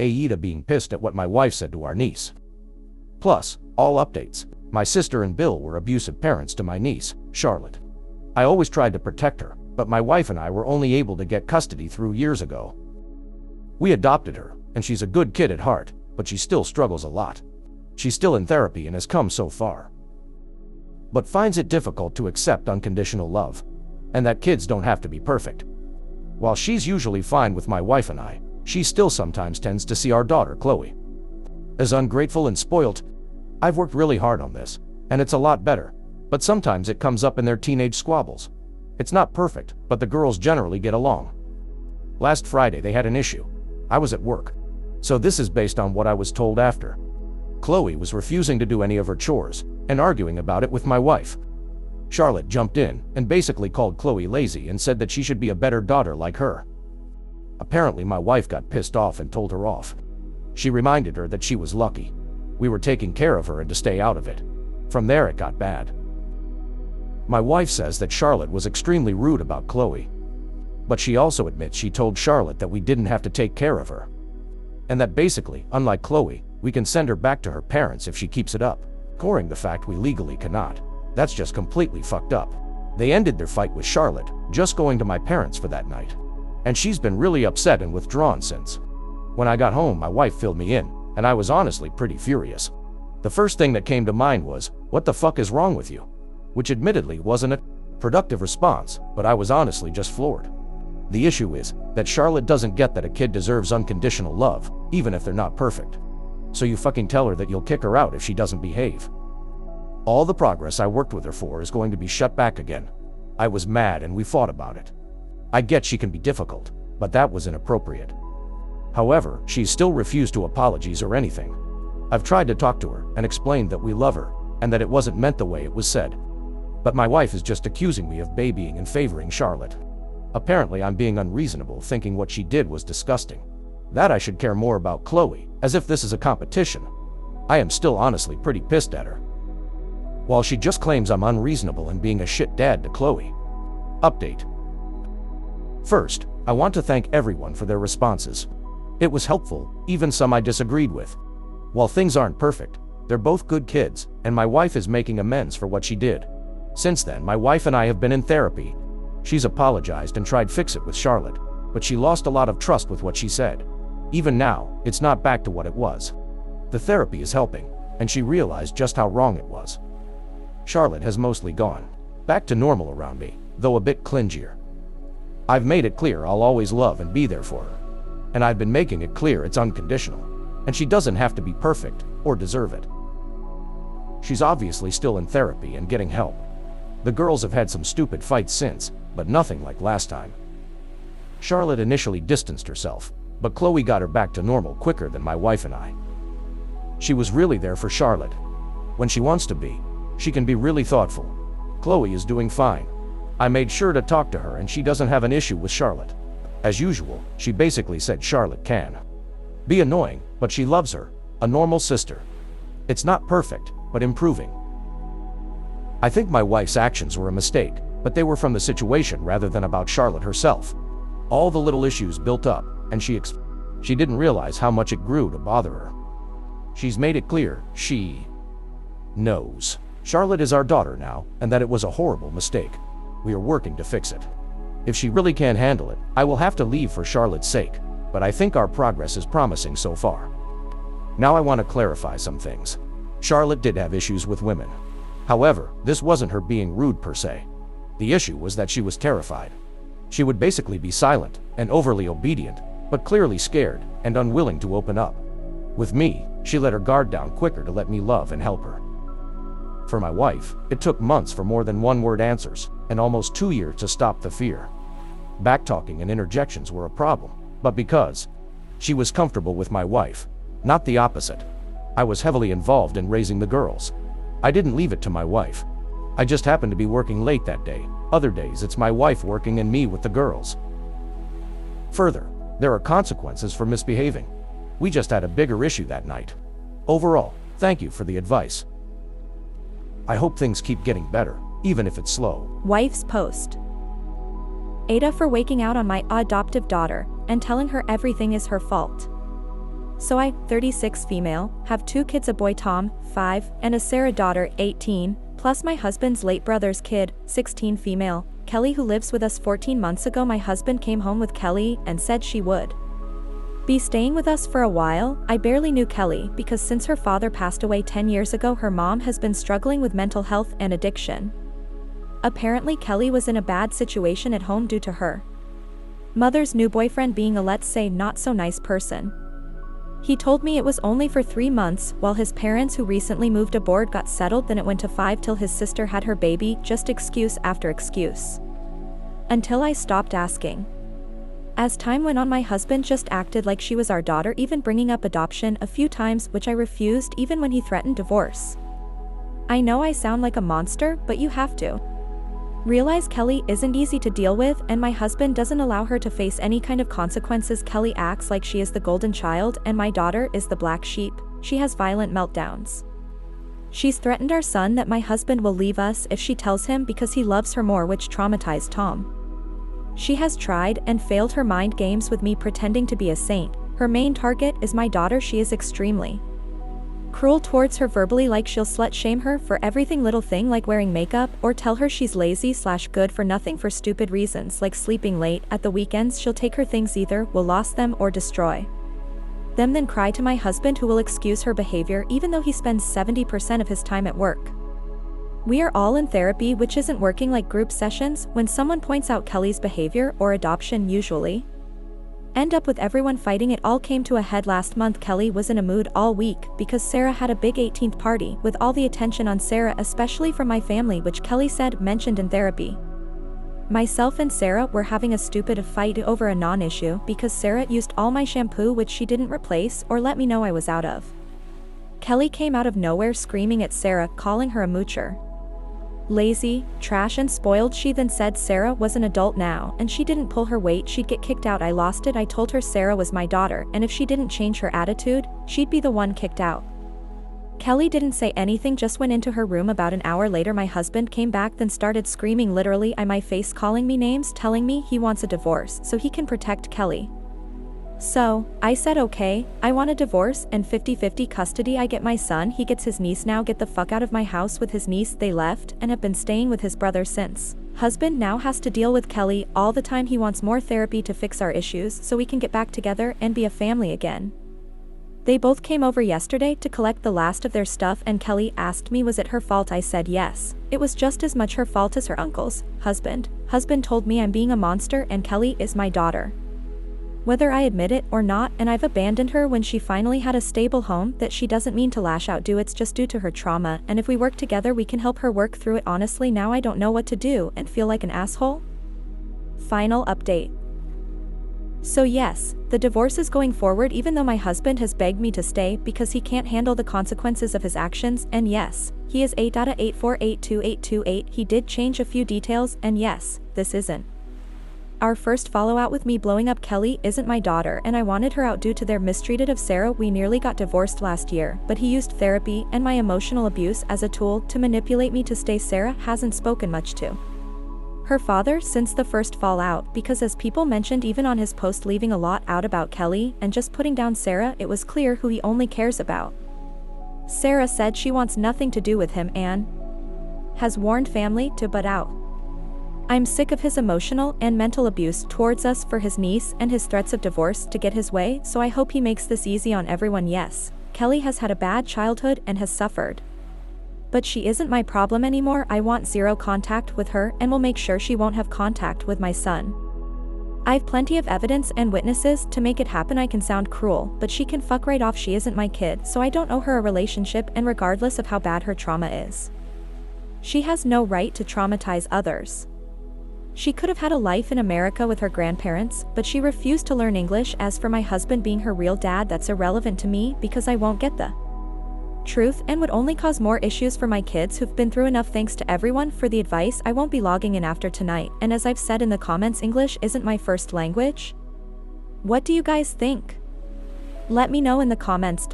AITA being pissed at what my wife said to our niece. Plus, all updates. My sister and Bill were abusive parents to my niece, Charlotte. I always tried to protect her, but my wife and I were only able to get custody through years ago. We adopted her, and she's a good kid at heart, but she still struggles a lot. She's still in therapy and has come so far, but finds it difficult to accept unconditional love, and that kids don't have to be perfect. While she's usually fine with my wife and I, she still sometimes tends to see our daughter Chloe as ungrateful and spoilt. I've worked really hard on this, and it's a lot better, but sometimes it comes up in their teenage squabbles. It's not perfect, but the girls generally get along. Last Friday they had an issue. I was at work, so this is based on what I was told after. Chloe was refusing to do any of her chores and arguing about it with my wife. Charlotte jumped in and basically called Chloe lazy and said that she should be a better daughter like her. Apparently my wife got pissed off and told her off. She reminded her that she was lucky we were taking care of her and to stay out of it. From there it got bad. My wife says that Charlotte was extremely rude about Chloe, but she also admits she told Charlotte that we didn't have to take care of her, and that basically, unlike Chloe, we can send her back to her parents if she keeps it up, ignoring the fact we legally cannot. That's just completely fucked up. They ended their fight with Charlotte just going to my parents for that night, and she's been really upset and withdrawn since. When I got home, my wife filled me in, and I was honestly pretty furious. The first thing that came to mind was, "What the fuck is wrong with you?" Which admittedly wasn't a productive response, but I was honestly just floored. The issue is that Charlotte doesn't get that a kid deserves unconditional love, even if they're not perfect. So you fucking tell her that you'll kick her out if she doesn't behave. All the progress I worked with her for is going to be shut back again. I was mad and we fought about it. I get she can be difficult, but that was inappropriate. However, she's still refused to apologize or anything. I've tried to talk to her and explained that we love her and that it wasn't meant the way it was said. But my wife is just accusing me of babying and favoring Charlotte. Apparently I'm being unreasonable, thinking what she did was disgusting. That I should care more about Chloe, as if this is a competition. I am still honestly pretty pissed at her, while she just claims I'm unreasonable and being a shit dad to Chloe. Update. First, I want to thank everyone for their responses. It was helpful, even some I disagreed with. While things aren't perfect, they're both good kids, and my wife is making amends for what she did. Since then, my wife and I have been in therapy. She's apologized and tried to fix it with Charlotte, but she lost a lot of trust with what she said. Even now, it's not back to what it was. The therapy is helping, and she realized just how wrong it was. Charlotte has mostly gone back to normal around me, though a bit clingier. I've made it clear I'll always love and be there for her, and I've been making it clear it's unconditional, and she doesn't have to be perfect or deserve it. She's obviously still in therapy and getting help. The girls have had some stupid fights since, but nothing like last time. Charlotte initially distanced herself, but Chloe got her back to normal quicker than my wife and I. She was really there for Charlotte. When she wants to be, she can be really thoughtful. Chloe is doing fine. I made sure to talk to her and she doesn't have an issue with Charlotte. As usual, she basically said Charlotte can be annoying, but she loves her, a normal sister. It's not perfect, but improving. I think my wife's actions were a mistake, but they were from the situation rather than about Charlotte herself. All the little issues built up, and she didn't realize how much it grew to bother her. She's made it clear she knows Charlotte is our daughter now, and that it was a horrible mistake. We are working to fix it. If she really can't handle it, I will have to leave for Charlotte's sake, but I think our progress is promising so far. Now I want to clarify some things. Charlotte did have issues with women. However, this wasn't her being rude per se. The issue was that she was terrified. She would basically be silent and overly obedient, but clearly scared and unwilling to open up. With me, she let her guard down quicker to let me love and help her. For my wife, it took months for more than one-word answers, and almost 2 years to stop the fear. Backtalking and interjections were a problem, but because she was comfortable with my wife, not the opposite. I was heavily involved in raising the girls. I didn't leave it to my wife. I just happened to be working late that day. Other days it's my wife working and me with the girls. Further, there are consequences for misbehaving. We just had a bigger issue that night. Overall, thank you for the advice. I hope things keep getting better, even if it's slow. Wife's post. AITA for waking out on my adoptive daughter and telling her everything is her fault. So I, 36 female, have 2 kids, a boy Tom, 5, and a Sarah daughter, 18, plus my husband's late brother's kid, 16 female, Kelly, who lives with us 14 months ago. My husband came home with Kelly and said she would be staying with us for a while. I barely knew Kelly because since her father passed away 10 years ago, her mom has been struggling with mental health and addiction. Apparently Kelly was in a bad situation at home due to her mother's new boyfriend being a, let's say, not so nice person. He told me it was only for 3 months, while his parents, who recently moved abroad, got settled. Then it went to 5 till his sister had her baby. Just excuse after excuse. Until I stopped asking. As time went on, my husband just acted like she was our daughter, even bringing up adoption a few times, which I refused even when he threatened divorce. I know I sound like a monster, but you have to realize Kelly isn't easy to deal with, and my husband doesn't allow her to face any kind of consequences. Kelly acts like she is the golden child and my daughter is the black sheep. She has violent meltdowns. She's threatened our son that my husband will leave us if she tells him because he loves her more, which traumatized Tom. She has tried and failed her mind games with me, pretending to be a saint. Her main target is my daughter. She is extremely cruel towards her verbally, like she'll slut shame her for everything little thing like wearing makeup, or tell her she's lazy / good for nothing for stupid reasons like sleeping late. At the weekends she'll take her things, either will lost them or destroy them, then cry to my husband, who will excuse her behavior even though he spends 70% of his time at work. We are all in therapy, which isn't working, like group sessions. When someone points out Kelly's behavior or adoption, usually end up with everyone fighting. It all came to a head last month. Kelly was in a mood all week because Sarah had a big 18th party with all the attention on Sarah, especially from my family, which Kelly said mentioned in therapy. Myself and Sarah were having a stupid fight over a non-issue because Sarah used all my shampoo, which she didn't replace or let me know I was out of. Kelly came out of nowhere screaming at Sarah, calling her a moocher, lazy, trash, and spoiled. She then said Sarah was an adult now and she didn't pull her weight, she'd get kicked out. I lost it. I told her Sarah was my daughter and if she didn't change her attitude, she'd be the one kicked out. Kelly didn't say anything, just went into her room. About an hour later my husband came back, then started screaming literally in my face, calling me names, telling me he wants a divorce so he can protect Kelly. So I said okay, I want a divorce and 50-50 custody. I get my son, he gets his niece. Now get the fuck out of my house with his niece. They left and have been staying with his brother since. Husband now has to deal with Kelly all the time. He wants more therapy to fix our issues so we can get back together and be a family again. They both came over yesterday to collect the last of their stuff and Kelly asked me was it her fault. I said yes, it was just as much her fault as her uncle's. Husband told me I'm being a monster and Kelly is my daughter, whether I admit it or not, and I've abandoned her when she finally had a stable home. That she doesn't mean to lash out, it's just due to her trauma, and if we work together we can help her work through it. Honestly, now I don't know what to do and feel like an asshole. Final update. So yes, the divorce is going forward even though my husband has begged me to stay because he can't handle the consequences of his actions, and yes, he is AITA 8482828. He did change a few details, and yes, this isn't our first fallout with me blowing up. Kelly isn't my daughter and I wanted her out due to their mistreated of Sarah. We nearly got divorced last year, but he used therapy and my emotional abuse as a tool to manipulate me to stay. Sarah hasn't spoken much to her father since the first fallout because, as people mentioned even on his post, leaving a lot out about Kelly and just putting down Sarah, it was clear who he only cares about. Sarah said she wants nothing to do with him and has warned family to butt out. I'm sick of his emotional and mental abuse towards us for his niece and his threats of divorce to get his way, so I hope he makes this easy on everyone. Yes, Kelly has had a bad childhood and has suffered, but she isn't my problem anymore. I want zero contact with her and will make sure she won't have contact with my son. I've plenty of evidence and witnesses to make it happen. I can sound cruel, but she can fuck right off. She isn't my kid, so I don't owe her a relationship, and regardless of how bad her trauma is, she has no right to traumatize others. She could have had a life in America with her grandparents, but she refused to learn English. As for my husband being her real dad, that's irrelevant to me because I won't get the truth and would only cause more issues for my kids who've been through enough. Thanks to everyone for the advice. I won't be logging in after tonight, and as I've said in the comments, English isn't my first language. What do you guys think? Let me know in the comments.